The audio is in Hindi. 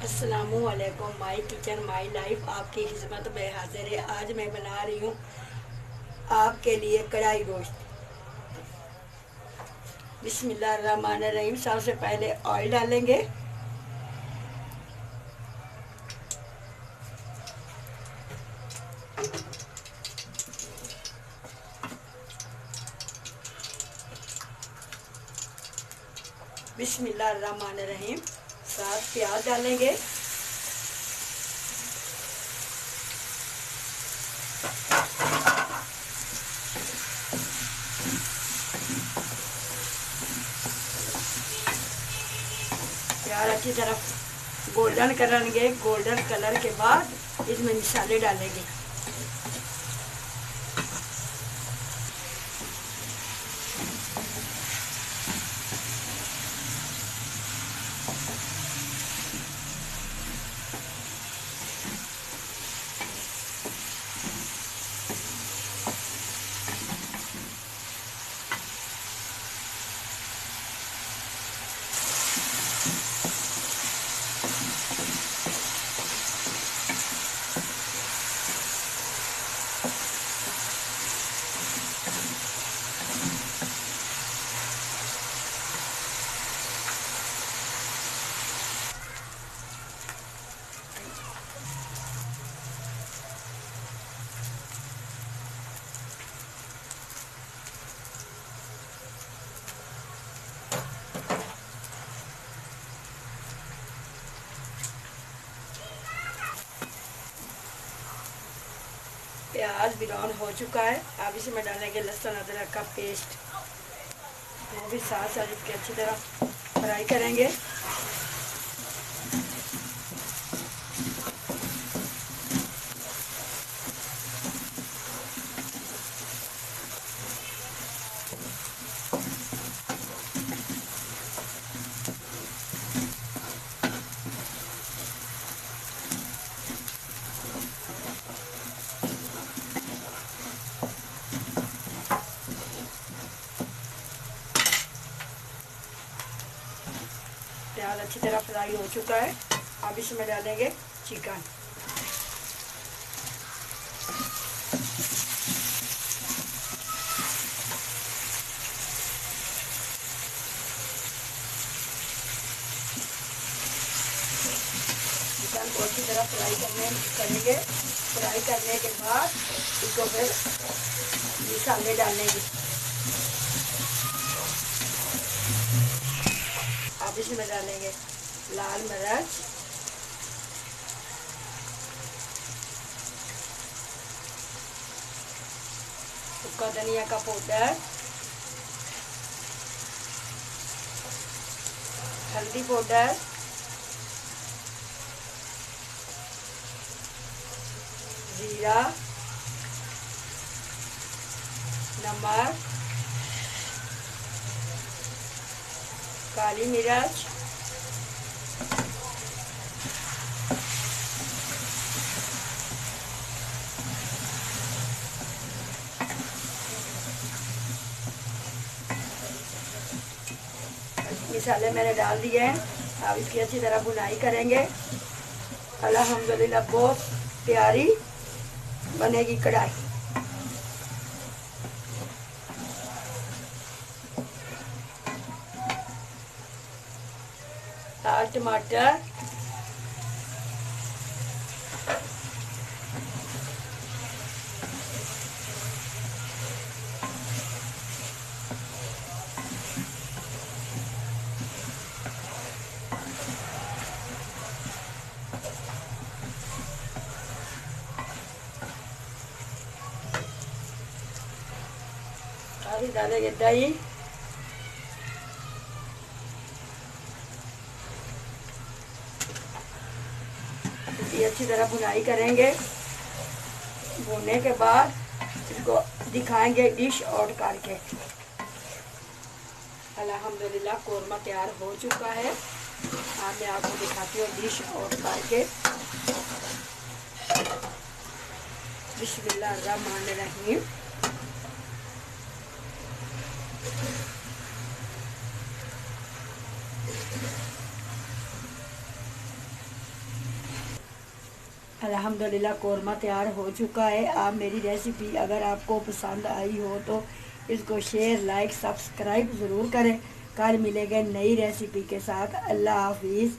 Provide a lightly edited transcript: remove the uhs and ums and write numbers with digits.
अस्सलामुअलैकुम। माई किचन माई लाइफ आपकी खिदमत में हाजिर है। आज मैं बना रही हूँ आपके लिए कढ़ाई गोश्त। बिस्मिल्लाहिर्रहमानिर्रहीम। सबसे पहले ऑयल डालेंगे। बिस्मिल्लाहिर्रहमानिर्रहीम। साथ प्याज डालेंगे। प्याज अच्छी तरह गोल्डन करेंगे। गोल्डन कलर के बाद इसमें मसाले डालेंगे। प्याज ब्राउन हो चुका है। अब इसमें डालेंगे लहसुन अदरक का पेस्ट। वो भी साथ साथ इसके अच्छी तरह फ्राई करेंगे। प्याज अच्छी तरह फ्राई हो चुका है। अब इसमें डालेंगे चिकन। चिकन को अच्छी तरह करेंगे। फ्राई करने के बाद इसको फिर मसाले डालेंगे। अब इसमें डालेंगे लाल मिर्च, सूखा धनिया का पाउडर, हल्दी पाउडर, जीरा, नमक, काली मिर्च, मसाले मैंने डाल दिए हैं। अब इसकी अच्छी तरह भुनाई करेंगे। अल्हम्दुलिल्लाह बहुत प्यारी बनेगी कढ़ाई। लाल टमाटर, अभी डालेंगे दही, इसकी अच्छी तरह भुनाई करेंगे। भुनने के बाद इसको दिखाएंगे डिश आउट करके। अल्हम्दुलिल्लाह कोरमा तैयार हो चुका है। अब मैं आपको दिखाती हूँ डिश आउट करके। बिस्मिल्लाहिर्रहमानिर्रहीम। अल्हम्दुलिल्लाह कौरमा तैयार हो चुका है। आप मेरी रेसिपी अगर आपको पसंद आई हो तो इसको शेयर, लाइक, सब्सक्राइब ज़रूर करें। कल मिलेंगे नई रेसिपी के साथ। अल्लाह हाफिज़।